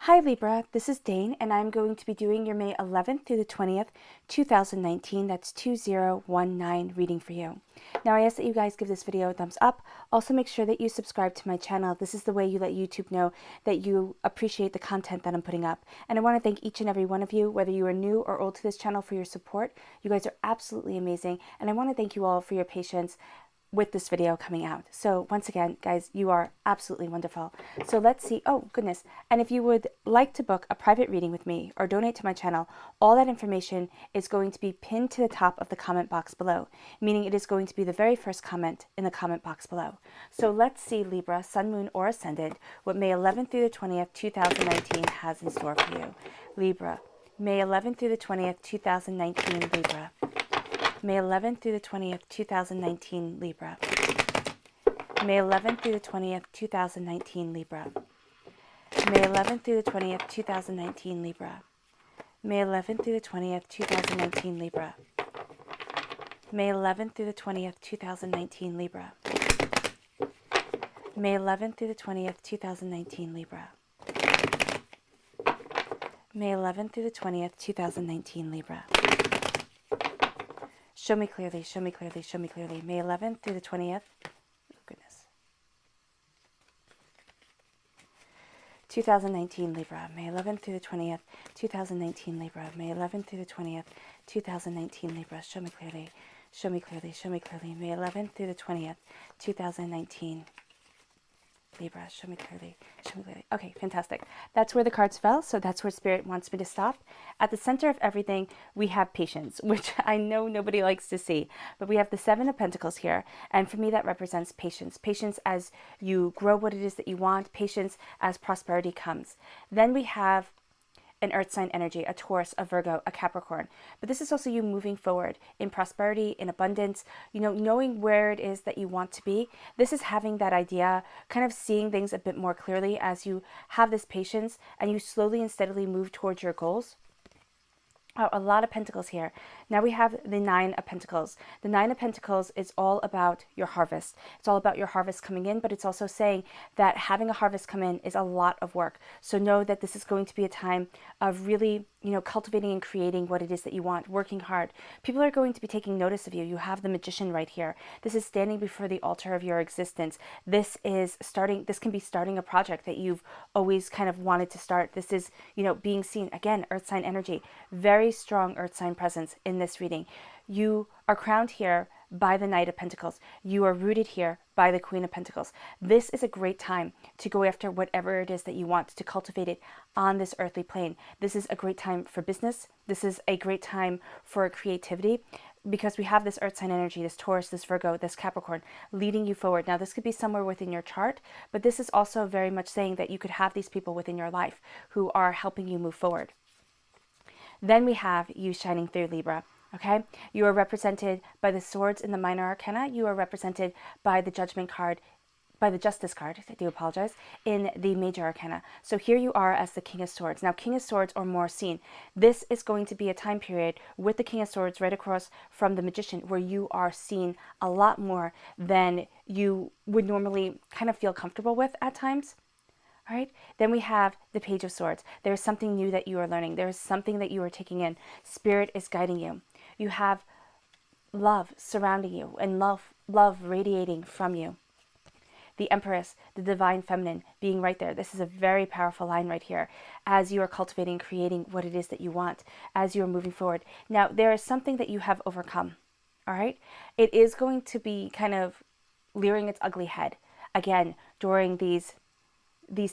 Hi Libra, this is Dane, and I'm going to be doing your May 11th through the 20th, 2019, that's 2019 reading for you. Now I ask that you guys give this video a thumbs up. Also make sure that you subscribe to my channel. This is the way you let YouTube know that you appreciate the content that I'm putting up. And I want to thank each and every one of you, whether you are new or old to this channel, for your support. You guys are absolutely amazing, and I want to thank you all for your patience with this video coming out. So once again, guys, you are absolutely wonderful. So let's see. Oh goodness. And if you would like to book a private reading with me or donate to my channel, all that information is going to be pinned to the top of the comment box below, meaning it is going to be the very first comment in the comment box below. So let's see, Libra, Sun, Moon, or Ascendant, what May 11th through the 20th, 2019 has in store for you. Libra, May 11th through the 20th, 2019, Libra. May 11th through the 20th, 2019, Libra. May 11th through the 20th, 2019, Libra. May 11th through the 20th, 2019, Libra. May 11th through the 20th, 2019, Libra. May 11th through the 20th, 2019, Libra. May 11th through the 20th, 2019, Libra. May 11th through the 20th, 2019, Libra. Show me clearly, show me clearly, show me clearly. May 11th through the 20th. Oh, goodness. 2019, Libra. May 11th through the 20th, 2019, Libra. May 11th through the 20th, 2019, Libra. Show me clearly, show me clearly, show me clearly. May 11th through the 20th, 2019, Libra. Show me clearly, show me clearly. Okay, fantastic. That's where the cards fell, so that's where Spirit wants me to stop. At the center of everything, we have patience, which I know nobody likes to see, but we have the Seven of Pentacles here, and for me that represents patience. Patience as you grow what it is that you want, patience as prosperity comes. Then we have an earth sign energy, a Taurus, a Virgo, a Capricorn. But this is also you moving forward in prosperity, in abundance, you know, knowing where it is that you want to be. This is having that idea, kind of seeing things a bit more clearly as you have this patience and you slowly and steadily move towards your goals. Oh, a lot of pentacles here. Now we have the Nine of Pentacles. The Nine of Pentacles is all about your harvest. It's all about your harvest coming in, but it's also saying that having a harvest come in is a lot of work. So know that this is going to be a time of really, you know, cultivating and creating what it is that you want, working hard. People are going to be taking notice of you. You have the Magician right here. This is standing before the altar of your existence. This can be starting a project that you've always kind of wanted to start. This is, you know, being seen. Again, earth sign energy. Very strong earth sign presence in this reading. You are crowned here by the Knight of Pentacles. You are rooted here by the Queen of Pentacles. This is a great time to go after whatever it is that you want, to cultivate it on this earthly plane. This is a great time for business. This is a great time for creativity, because we have this earth sign energy, this Taurus, this Virgo, this Capricorn, leading you forward. Now, this could be somewhere within your chart, but this is also very much saying that you could have these people within your life who are helping you move forward. Then we have you shining through, Libra. Okay, you are represented by the swords in the minor arcana. You are represented by the judgment card, by the justice card, I do apologize, in the major arcana. So here you are as the King of Swords. Now, King of Swords or more seen. This is going to be a time period with the King of Swords right across from the Magician where you are seen a lot more than you would normally kind of feel comfortable with at times. All right, then we have the Page of Swords. There is something new that you are learning. There is something that you are taking in. Spirit is guiding you. You have love surrounding you and love radiating from you. The Empress, the Divine Feminine, being right there. This is a very powerful line right here as you are cultivating, creating what it is that you want, as you are moving forward. Now, there is something that you have overcome. All right, it is going to be kind of rearing its ugly head again during these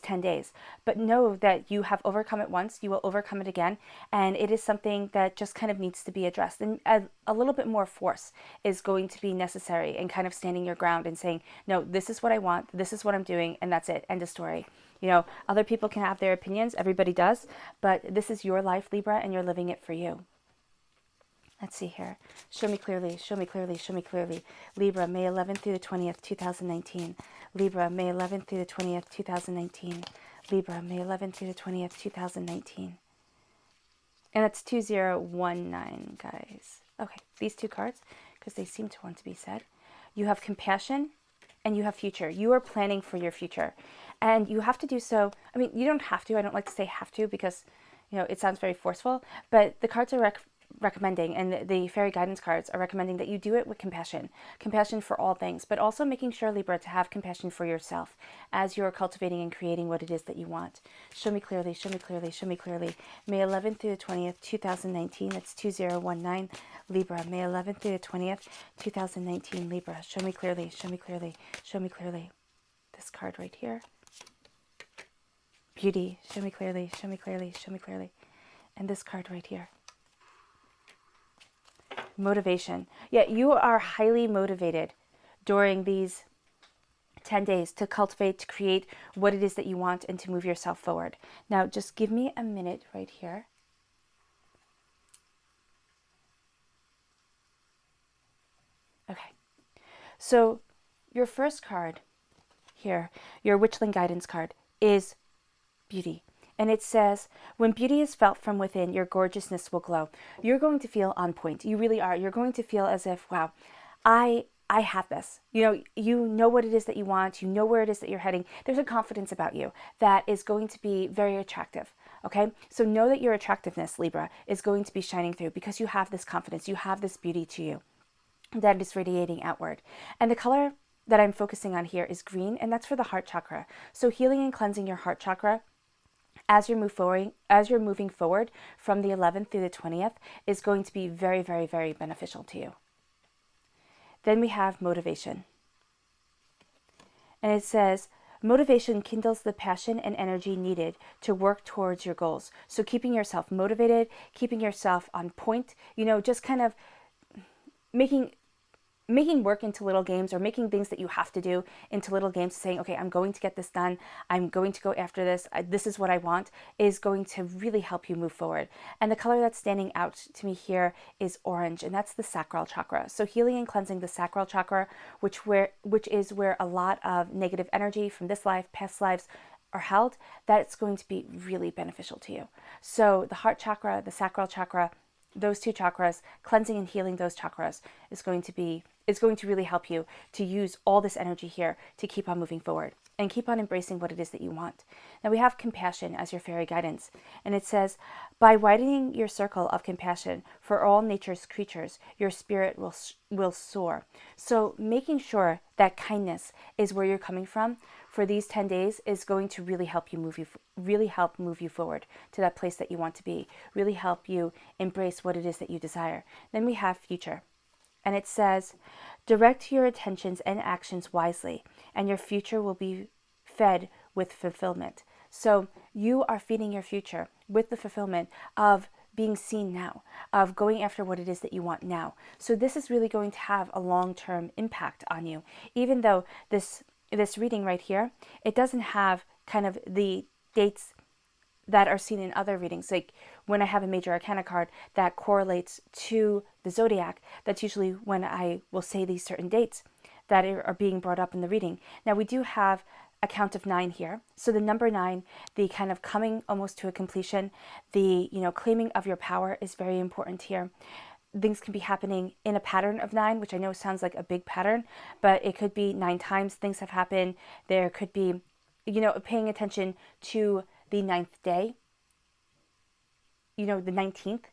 10 days, but know that you have overcome it once, you will overcome it again, and it is something that just kind of needs to be addressed, and a little bit more force is going to be necessary, and kind of standing your ground and saying, no, this is what I want, this is what I'm doing, and that's it, end of story. You know, other people can have their opinions, everybody does, but this is your life, Libra, and you're living it for you. Let's see here. Show me clearly, show me clearly, show me clearly. Libra, May 11th through the 20th, 2019. Libra, May 11th through the 20th, 2019. Libra, May 11th through the 20th, 2019. And that's 2019, guys. Okay, these two cards, because they seem to want to be said. You have compassion and you have future. You are planning for your future. And you have to do so. I mean, you don't have to. I don't like to say have to because, it sounds very forceful. But the cards are recommending, and the fairy guidance cards are recommending that you do it with compassion for all things, but also making sure, Libra, to have compassion for yourself as you're cultivating and creating what it is that you want. Show me clearly, show me clearly, show me clearly. May 11th through the 20th, 2019, that's 2019, Libra. May 11th through the 20th, 2019, Libra. Show me clearly, show me clearly, show me clearly. This card right here. Beauty, show me clearly, show me clearly, show me clearly. And this card right here. Motivation. Yeah, you are highly motivated during these 10 days to cultivate, to create what it is that you want and to move yourself forward. Now, just give me a minute right here. Okay. So your first card here, your Witchling guidance card, is beauty. And it says, when beauty is felt from within, your gorgeousness will glow. You're going to feel on point. You really are. You're going to feel as if, wow, I have this. You know what it is that you want. You know where it is that you're heading. There's a confidence about you that is going to be very attractive. Okay? So know that your attractiveness, Libra, is going to be shining through because you have this confidence. You have this beauty to you that is radiating outward. And the color that I'm focusing on here is green, and that's for the heart chakra. So healing and cleansing your heart chakra as you're moving forward from the 11th through the 20th is going to be very, very, very beneficial to you. Then we have motivation. And it says, motivation kindles the passion and energy needed to work towards your goals. So keeping yourself motivated, keeping yourself on point, just kind of making work into little games, or making things that you have to do into little games, saying, okay, I'm going to get this done. I'm going to go after this. This is what I want, is going to really help you move forward. And the color that's standing out to me here is orange, and that's the sacral chakra. So healing and cleansing the sacral chakra, which is where a lot of negative energy from this life, past lives, are held, that's going to be really beneficial to you. So the heart chakra, the sacral chakra, those two chakras, cleansing and healing those chakras is going to really help you to use all this energy here to keep on moving forward and keep on embracing what it is that you want. Now we have compassion as your fairy guidance, and it says, by widening your circle of compassion for all nature's creatures, your spirit will soar. So making sure that kindness is where you're coming from for these 10 days is going to really help move you forward to that place that you want to be, really help you embrace what it is that you desire. Then we have future. And it says, direct your attentions and actions wisely, and your future will be fed with fulfillment. So you are feeding your future with the fulfillment of being seen now, of going after what it is that you want now. So this is really going to have a long-term impact on you. Even though this reading right here, it doesn't have kind of the dates that are seen in other readings. Like when I have a major arcana card that correlates to the zodiac, that's usually when I will say these certain dates that are being brought up in the reading. Now we do have a count of 9 here. So the number 9, the kind of coming almost to a completion, the claiming of your power is very important here. Things can be happening in a pattern of 9, which I know sounds like a big pattern, but it could be 9 times things have happened. There could be, paying attention to the 9th day, the 19th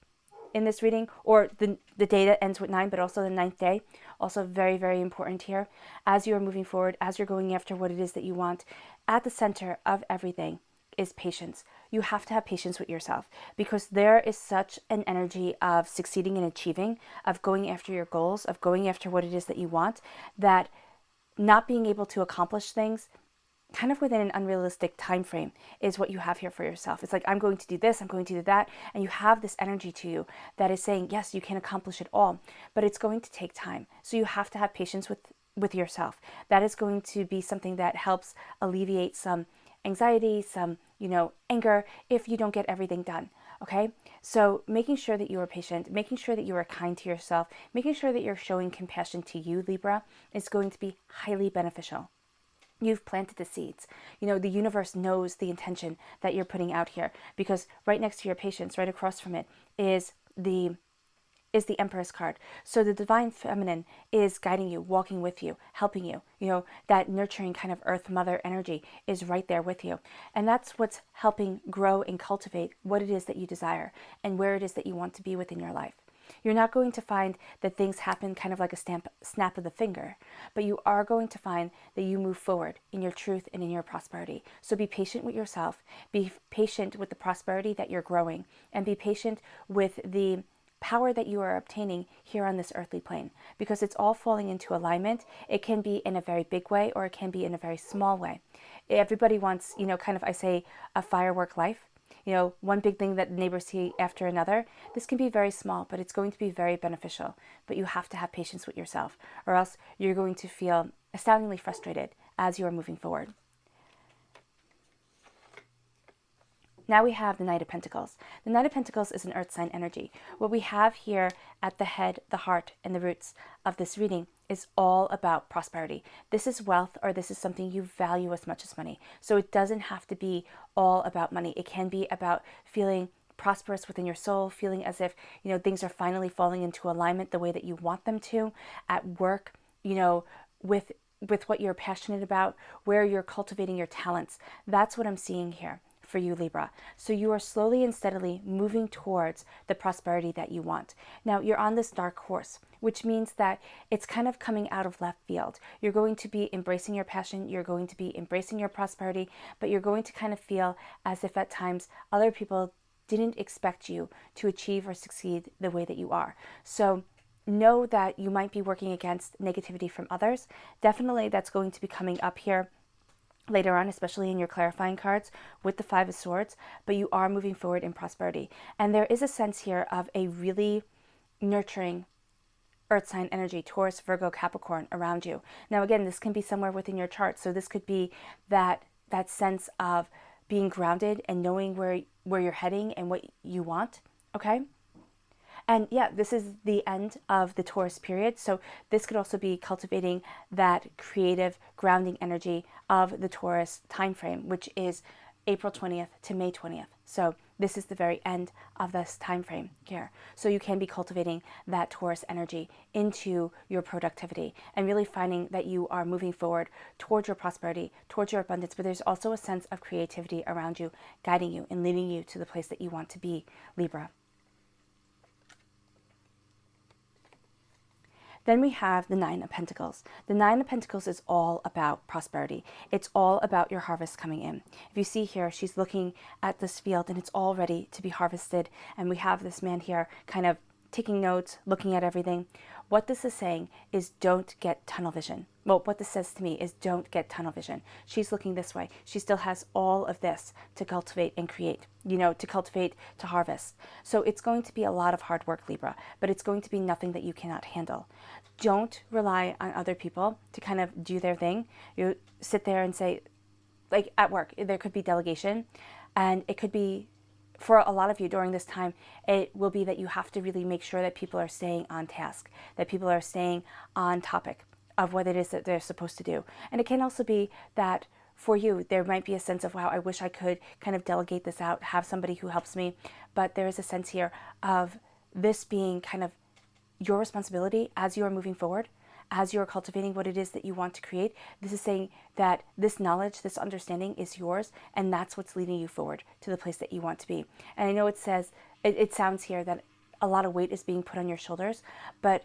in this reading, or the day that ends with 9, but also the 9th day. Also very, very important here. As you are moving forward, as you're going after what it is that you want, at the center of everything is patience. You have to have patience with yourself, because there is such an energy of succeeding and achieving, of going after your goals, of going after what it is that you want, that not being able to accomplish things kind of within an unrealistic time frame is what you have here for yourself. It's like, I'm going to do this, I'm going to do that, and you have this energy to you that is saying, yes, you can accomplish it all, but it's going to take time. So you have to have patience with yourself. That is going to be something that helps alleviate some anxiety, some, anger if you don't get everything done. Okay? So making sure that you are patient, making sure that you are kind to yourself, making sure that you're showing compassion to you, Libra, is going to be highly beneficial. You've planted the seeds. The universe knows the intention that you're putting out here, because right next to your patience, right across from it, is the is the Empress card. So the divine feminine is guiding you, walking with you, helping you. You know, that nurturing kind of earth mother energy is right there with you. And that's what's helping grow and cultivate what it is that you desire and where it is that you want to be within your life. You're not going to find that things happen kind of like a snap of the finger, but you are going to find that you move forward in your truth and in your prosperity. So be patient with yourself, be patient with the prosperity that you're growing, and be patient with the power that you are obtaining here on this earthly plane, because it's all falling into alignment. It can be in a very big way or it can be in a very small way. Everybody wants, you know, kind of, I say, a firework life. You know, one big thing that neighbors see after another. This can be very small, but it's going to be very beneficial. But you have to have patience with yourself, or else you're going to feel astoundingly frustrated as you are moving forward. Now we have the Knight of Pentacles. The Knight of Pentacles is an earth sign energy. What we have here at the head, the heart, and the roots of this reading is all about prosperity. This is wealth, or this is something you value as much as money. So it doesn't have to be all about money. It can be about feeling prosperous within your soul, feeling as if, you know, things are finally falling into alignment the way that you want them to at work, you know, with what you're passionate about, where you're cultivating your talents. That's what I'm seeing here for you, Libra. So you are slowly and steadily moving towards the prosperity that you want. Now you're on this dark horse, which means that it's kind of coming out of left field. You're going to be embracing your passion, you're going to be embracing your prosperity, but you're going to kind of feel as if at times other people didn't expect you to achieve or succeed the way that you are. So know that you might be working against negativity from others. Definitely that's going to be coming up here later on, especially in your clarifying cards with the Five of Swords, but you are moving forward in prosperity. And there is a sense here of a really nurturing earth sign energy, Taurus, Virgo, Capricorn around you. Now, again, this can be somewhere within your chart. So this could be that sense of being grounded and knowing where you're heading and what you want, okay? And yeah, this is the end of the Taurus period. So this could also be cultivating that creative grounding energy of the Taurus time frame, which is April 20th to May 20th. So this is the very end of this time frame here. So you can be cultivating that Taurus energy into your productivity and really finding that you are moving forward towards your prosperity, towards your abundance. But there's also a sense of creativity around you, guiding you and leading you to the place that you want to be, Libra. Then we have the Nine of Pentacles. The Nine of Pentacles is all about prosperity. It's all about your harvest coming in. If you see here, she's looking at this field and it's all ready to be harvested. And we have this man here kind of taking notes, looking at everything. What this is saying is don't get tunnel vision. Well, what this says to me is don't get tunnel vision. She's looking this way. She still has all of this to cultivate and create, you know, to cultivate, to harvest. So it's going to be a lot of hard work, Libra, but it's going to be nothing that you cannot handle. Don't rely on other people to kind of do their thing. You sit there and say, like at work, there could be delegation, and it could be, for a lot of you during this time, it will be that you have to really make sure that people are staying on task, that people are staying on topic of what it is that they're supposed to do. And it can also be that for you, there might be a sense of, wow, I wish I could kind of delegate this out, have somebody who helps me. But there is a sense here of this being kind of your responsibility as you are moving forward, as you're cultivating what it is that you want to create. This is saying that this knowledge, this understanding is yours, and that's what's leading you forward to the place that you want to be. And I know it says, it sounds here that a lot of weight is being put on your shoulders, but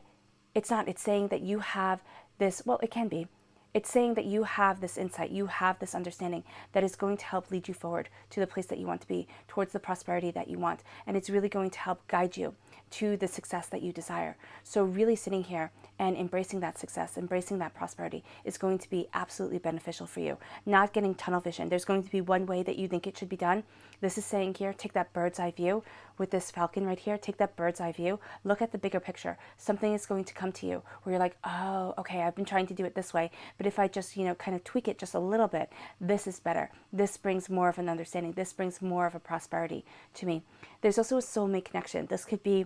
it's not. It's saying that you have this, well, it can be. It's saying that you have this insight, you have this understanding that is going to help lead you forward to the place that you want to be, towards the prosperity that you want. And it's really going to help guide you to the success that you desire. So really sitting here and embracing that success, embracing that prosperity is going to be absolutely beneficial for you. Not getting tunnel vision. There's going to be one way that you think it should be done. This is saying here, take that bird's eye view with this falcon right here. Take that bird's eye view. Look at the bigger picture. Something is going to come to you where you're like, oh, okay, I've been trying to do it this way, but if I just, kind of tweak it just a little bit, this is better. This brings more of an understanding. This brings more of a prosperity to me. There's also a soulmate connection. This could be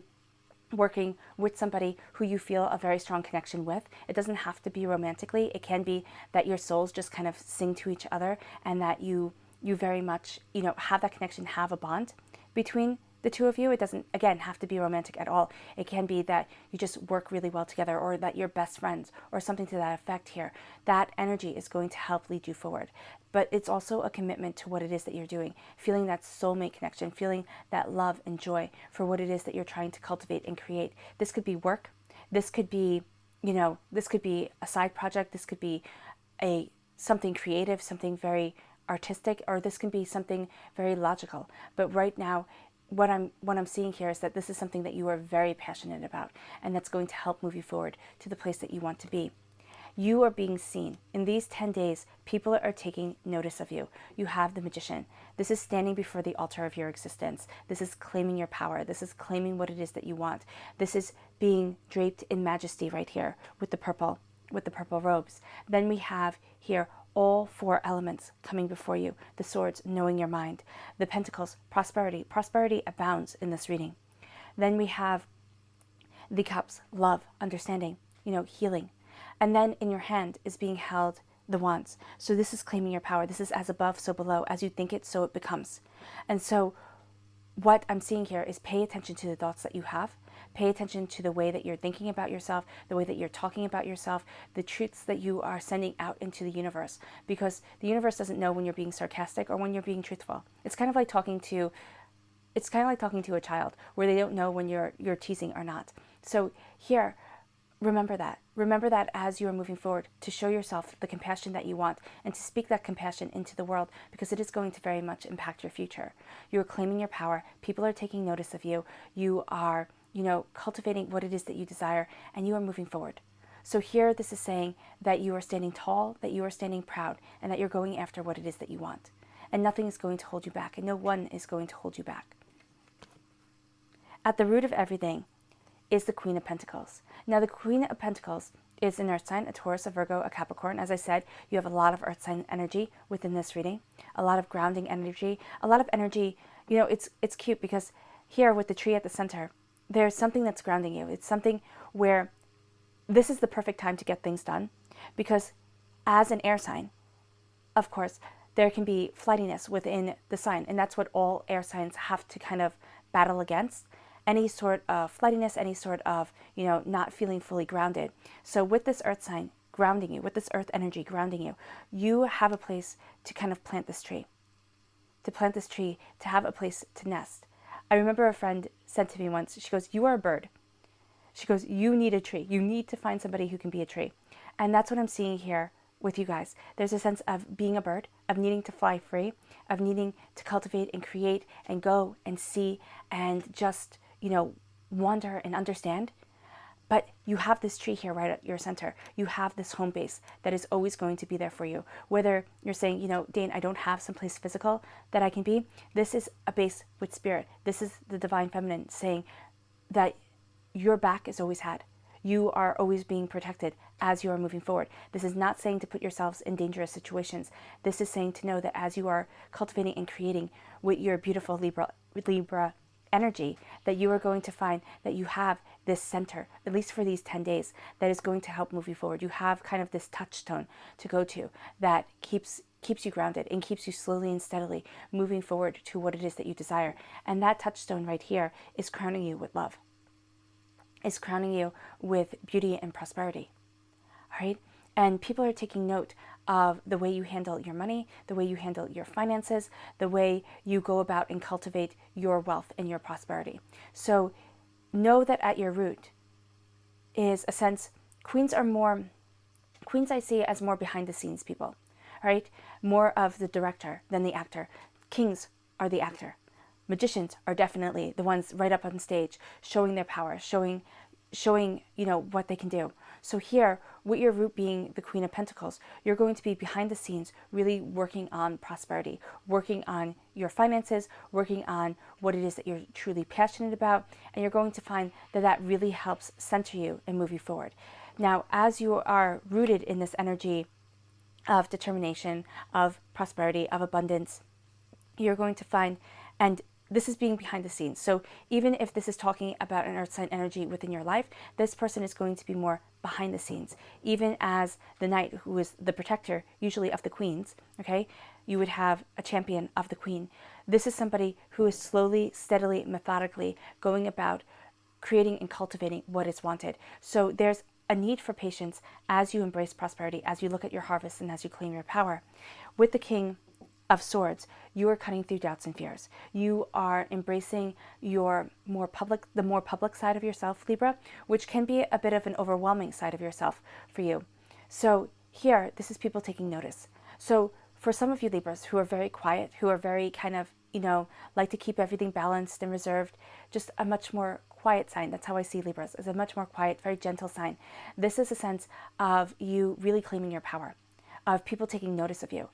working with somebody who you feel a very strong connection with. It doesn't have to be romantically. It can be that your souls just kind of sing to each other and that you very much, have that connection, have a bond between the two of you. It doesn't, again, have to be romantic at all. It can be that you just work really well together, or that you're best friends, or something to that effect here. That energy is going to help lead you forward. But it's also a commitment to what it is that you're doing, feeling that soulmate connection, feeling that love and joy for what it is that you're trying to cultivate and create. This could be work. This could be, this could be a side project. This could be something creative, something very artistic, or this can be something very logical. But right now, what I'm seeing here is that this is something that you are very passionate about, and that's going to help move you forward to the place that you want to be. You are being seen. In these 10 days, people are taking notice of you. You have the Magician. This is standing before the altar of your existence. This is claiming your power. This is claiming what it is that you want. This is being draped in majesty right here with the purple robes. Then we have here all 4 elements coming before you. The swords, knowing your mind. The pentacles, prosperity. Prosperity abounds in this reading. Then we have the cups, love, understanding, healing. And then in your hand is being held the wands. So this is claiming your power. This is as above, so below. As you think it, so it becomes. And so what I'm seeing here is pay attention to the thoughts that you have. Pay attention to the way that you're thinking about yourself, the way that you're talking about yourself, the truths that you are sending out into the universe. Because the universe doesn't know when you're being sarcastic or when you're being truthful. It's kind of like talking to a child, where they don't know when you're teasing or not. So here, remember that. Remember that as you are moving forward, to show yourself the compassion that you want and to speak that compassion into the world, because it is going to very much impact your future. You are claiming your power. People are taking notice of you. You are, cultivating what it is that you desire, and you are moving forward. So here, this is saying that you are standing tall, that you are standing proud, and that you're going after what it is that you want. And nothing is going to hold you back, and no one is going to hold you back. At the root of everything is the Queen of Pentacles. Now, the Queen of Pentacles is an earth sign, a Taurus, a Virgo, a Capricorn. As I said, you have a lot of earth sign energy within this reading, a lot of grounding energy, a lot of energy. It's cute because here with the tree at the center, there's something that's grounding you. It's something where this is the perfect time to get things done, because as an air sign, of course, there can be flightiness within the sign, and that's what all air signs have to kind of battle against. Any sort of flightiness, any sort of, not feeling fully grounded. So with this earth sign grounding you, with this earth energy grounding you, you have a place to kind of plant this tree. To have a place to nest. I remember a friend said to me once, she goes, "You are a bird." She goes, "You need a tree. You need to find somebody who can be a tree." And that's what I'm seeing here with you guys. There's a sense of being a bird, of needing to fly free, of needing to cultivate and create and go and see and just, wander and understand. But you have this tree here right at your center. You have this home base that is always going to be there for you. Whether you're saying, Dane, I don't have someplace physical that I can be. This is a base with spirit. This is the divine feminine saying that your back is always had. You are always being protected as you are moving forward. This is not saying to put yourselves in dangerous situations. This is saying to know that as you are cultivating and creating with your beautiful Libra energy, that you are going to find that you have this center, at least for these 10 days, that is going to help move you forward. You have kind of this touchstone to go to that keeps you grounded and keeps you slowly and steadily moving forward to what it is that you desire. And that touchstone right here is crowning you with love, is crowning you with beauty and prosperity. All right? And people are taking note of the way you handle your money, the way you handle your finances, the way you go about and cultivate your wealth and your prosperity. So know that at your root is a sense, queens I see as more behind the scenes people, right? More of the director than the actor. Kings are the actor. Magicians are definitely the ones right up on stage, showing their power, showing what they can do. So here, with your root being the Queen of Pentacles, you're going to be behind the scenes, really working on prosperity, working on your finances, working on what it is that you're truly passionate about, and you're going to find that that really helps center you and move you forward. Now, as you are rooted in this energy of determination, of prosperity, of abundance, you're going to find, and this is being behind the scenes. So even if this is talking about an earth sign energy within your life, this person is going to be more behind the scenes. Even as the knight, who is the protector, usually of the queens, okay, you would have a champion of the queen. This is somebody who is slowly, steadily, methodically going about creating and cultivating what is wanted. So there's a need for patience as you embrace prosperity, as you look at your harvest, and as you claim your power. With the King of Swords, you are cutting through doubts and fears. You are embracing the more public side of yourself, Libra, which can be a bit of an overwhelming side of yourself for you. So here, this is people taking notice. So for some of you Libras who are very quiet, who are very kind of, like to keep everything balanced and reserved, just a much more quiet sign. That's how I see Libras, as a much more quiet, very gentle sign. This is a sense of you really claiming your power, of people taking notice of you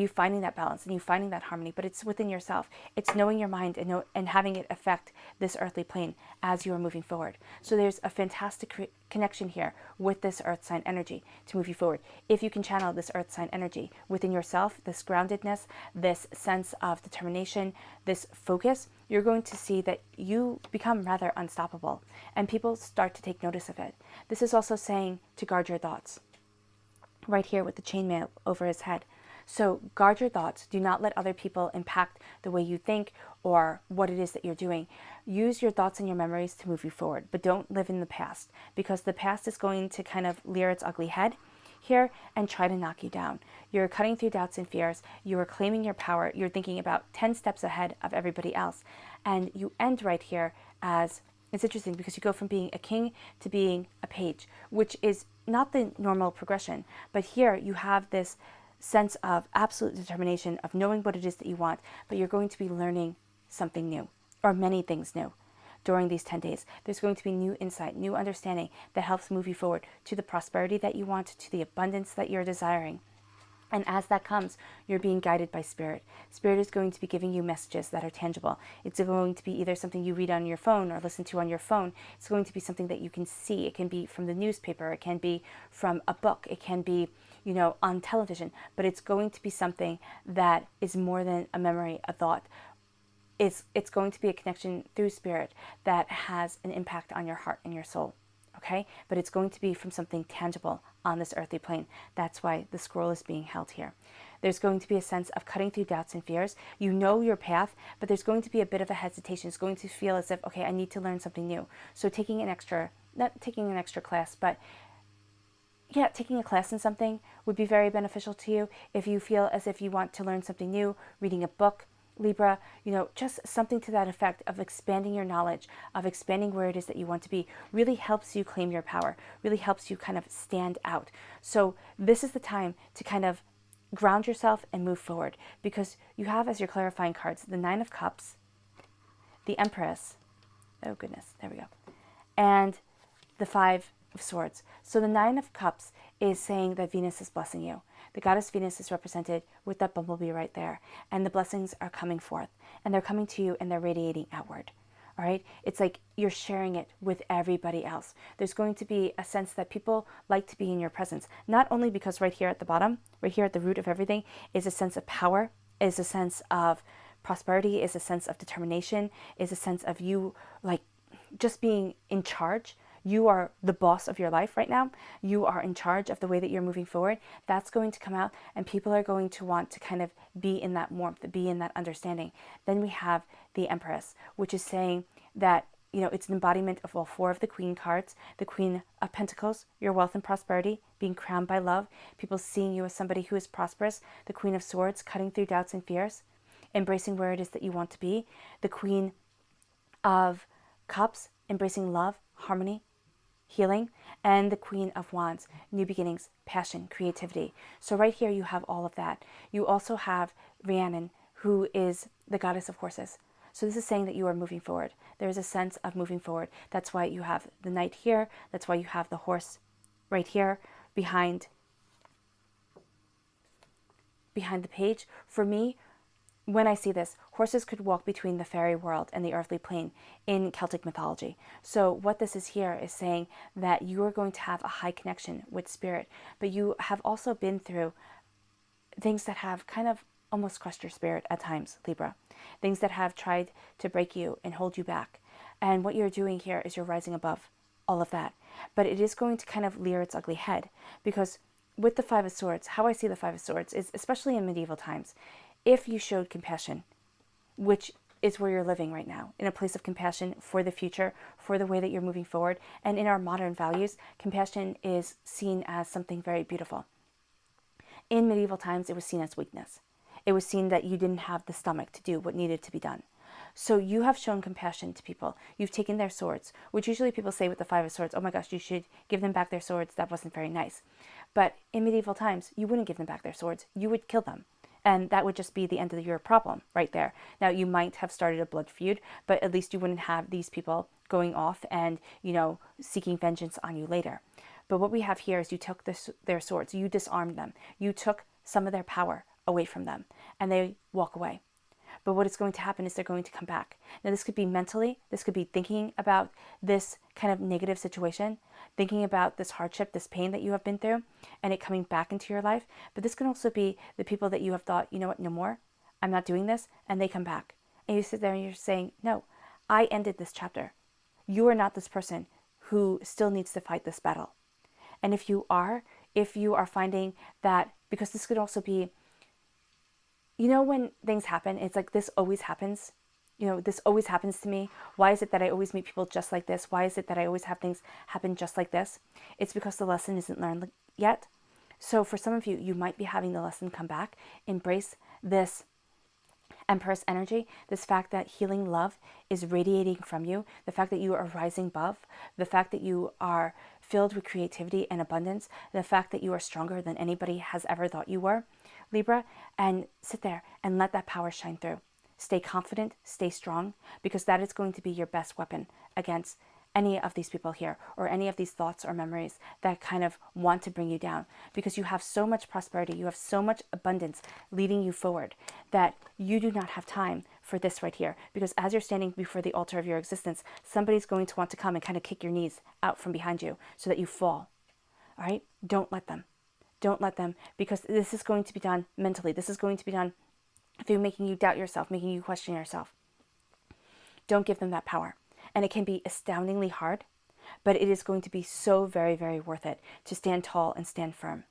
finding that balance and you finding that harmony, but it's within yourself. It's knowing your mind and having it affect this earthly plane as you are moving forward. So there's a fantastic connection here with this earth sign energy to move you forward. If you can channel this earth sign energy within yourself, this groundedness, this sense of determination, this focus, you're going to see that you become rather unstoppable and people start to take notice of it. This is also saying to guard your thoughts. Right here with the chainmail over his head. So guard your thoughts. Do not let other people impact the way you think or what it is that you're doing. Use your thoughts and your memories to move you forward, but don't live in the past, because the past is going to kind of rear its ugly head here and try to knock you down. You're cutting through doubts and fears. You are claiming your power. You're thinking about 10 steps ahead of everybody else. And you end right here as, it's interesting because you go from being a king to being a page, which is not the normal progression. But here you have this sense of absolute determination of knowing what it is that you want, but you're going to be learning something new, or many things new. During these 10 days, there's going to be new insight, new understanding that helps move you forward to the prosperity that you want, to the abundance that you're desiring. And as that comes, you're being guided by Spirit. Spirit is going to be giving you messages that are tangible. It's going to be either something you read on your phone or listen to on your phone. It's going to be something that you can see. It can be from the newspaper. It can be from a book. It can be, on television. But it's going to be something that is more than a memory, a thought. It's going to be a connection through Spirit that has an impact on your heart and your soul. Okay? But it's going to be from something tangible on this earthly plane. That's why the scroll is being held here. There's going to be a sense of cutting through doubts and fears. You know your path, but there's going to be a bit of a hesitation. It's going to feel as if, okay, I need to learn something new. So not taking an extra class, but taking a class in something would be very beneficial to you. If you feel as if you want to learn something new, reading a book, Libra, just something to that effect of expanding your knowledge, of expanding where it is that you want to be, really helps you claim your power, really helps you kind of stand out. So this is the time to kind of ground yourself and move forward, because you have as your clarifying cards the Nine of Cups, the Empress, oh goodness, there we go, and the Five of Swords. So the Nine of Cups is saying that Venus is blessing you. The goddess Venus is represented with that bumblebee right there. And the blessings are coming forth. And they're coming to you and they're radiating outward. All right? It's like you're sharing it with everybody else. There's going to be a sense that people like to be in your presence. Not only because right here at the bottom, right here at the root of everything, is a sense of power, is a sense of prosperity, is a sense of determination, is a sense of you like just being in charge. You are the boss of your life right now. You are in charge of the way that you're moving forward. That's going to come out, and people are going to want to kind of be in that warmth, be in that understanding. Then we have the Empress, which is saying that, it's an embodiment of all four of the Queen cards. The Queen of Pentacles, your wealth and prosperity, being crowned by love, people seeing you as somebody who is prosperous. The Queen of Swords, cutting through doubts and fears, embracing where it is that you want to be. The Queen of Cups, embracing love, harmony, healing, and the Queen of Wands, new beginnings, passion, creativity. So right here you have all of that. You also have Rhiannon, who is the goddess of horses. So this is saying that you are moving forward. There is a sense of moving forward. That's why you have the knight here. That's why you have the horse right here behind the page. For me, when I see this, horses could walk between the fairy world and the earthly plane in Celtic mythology. So what this is here is saying that you are going to have a high connection with Spirit, but you have also been through things that have kind of almost crushed your spirit at times, Libra. Things that have tried to break you and hold you back. And what you're doing here is you're rising above all of that. But it is going to kind of rear its ugly head, because with the Five of Swords, how I see the Five of Swords is, especially in medieval times, if you showed compassion, which is where you're living right now, in a place of compassion for the future, for the way that you're moving forward. And in our modern values, compassion is seen as something very beautiful. In medieval times, it was seen as weakness. It was seen that you didn't have the stomach to do what needed to be done. So you have shown compassion to people. You've taken their swords, which usually people say with the Five of Swords, oh my gosh, you should give them back their swords. That wasn't very nice. But in medieval times, you wouldn't give them back their swords. You would kill them. And that would just be the end of your problem right there. Now, you might have started a blood feud, but at least you wouldn't have these people going off and, seeking vengeance on you later. But what we have here is you took their swords. You disarmed them. You took some of their power away from them, and they walk away. But what is going to happen is they're going to come back. Now, this could be mentally. This could be thinking about this kind of negative situation, thinking about this hardship, this pain that you have been through, and it coming back into your life. But this can also be the people that you have thought, you know what, no more. I'm not doing this. And they come back. And you sit there and you're saying, no, I ended this chapter. You are not this person who still needs to fight this battle. And if you are finding that, because this could also be, when things happen, it's like, this always happens. This always happens to me. Why is it that I always meet people just like this? Why is it that I always have things happen just like this? It's because the lesson isn't learned yet. So for some of you, you might be having the lesson come back. Embrace this Empress energy, this fact that healing love is radiating from you, the fact that you are rising above, the fact that you are filled with creativity and abundance, the fact that you are stronger than anybody has ever thought you were, Libra, and sit there and let that power shine through. Stay confident, stay strong, because that is going to be your best weapon against any of these people here, or any of these thoughts or memories that kind of want to bring you down, because you have so much prosperity, you have so much abundance leading you forward, that you do not have time for this right here. Because as you're standing before the altar of your existence, somebody's going to want to come and kind of kick your knees out from behind you so that you fall. All right? Don't let them. Don't let them, because this is going to be done mentally. This is going to be done through making you doubt yourself, making you question yourself. Don't give them that power. And it can be astoundingly hard, but it is going to be so very, very worth it to stand tall and stand firm.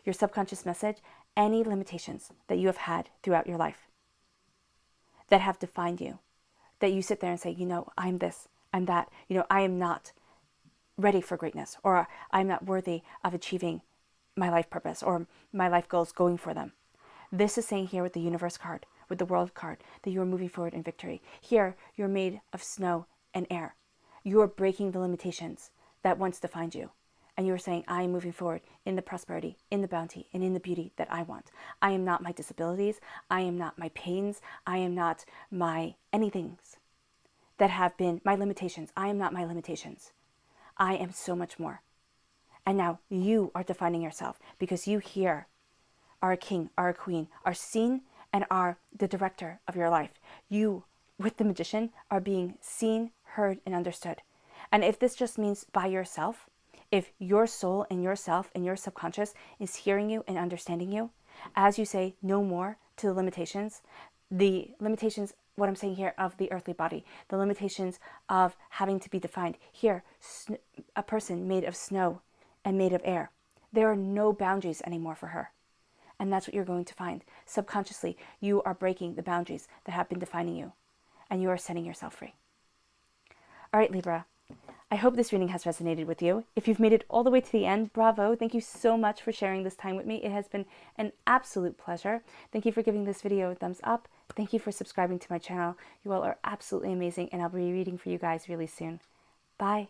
Your subconscious message, any limitations that you have had throughout your life that have defined you, that you sit there and say, I'm this, I'm that, I am not ready for greatness, or I'm not worthy of achieving my life purpose or my life goals, going for them. This is saying here with the universe card, with the world card, that you are moving forward in victory. Here, you're made of snow and air. You are breaking the limitations that once defined you. And you are saying, I am moving forward in the prosperity, in the bounty, and in the beauty that I want. I am not my disabilities. I am not my pains. I am not my anythings that have been my limitations. I am not my limitations. I am so much more. And now you are defining yourself, because you here are a king, are a queen, are seen, and are the director of your life. You, with the Magician, are being seen, heard, and understood. And if this just means by yourself, if your soul and yourself and your subconscious is hearing you and understanding you, as you say no more to the limitations, what I'm saying here, of the earthly body, the limitations of having to be defined. Here, a person made of snow and made of air. There are no boundaries anymore for her. And that's what you're going to find. Subconsciously, you are breaking the boundaries that have been defining you, and you are setting yourself free. All right, Libra, I hope this reading has resonated with you. If you've made it all the way to the end, bravo. Thank you so much for sharing this time with me. It has been an absolute pleasure. Thank you for giving this video a thumbs up. Thank you for subscribing to my channel. You all are absolutely amazing, and I'll be reading for you guys really soon. Bye.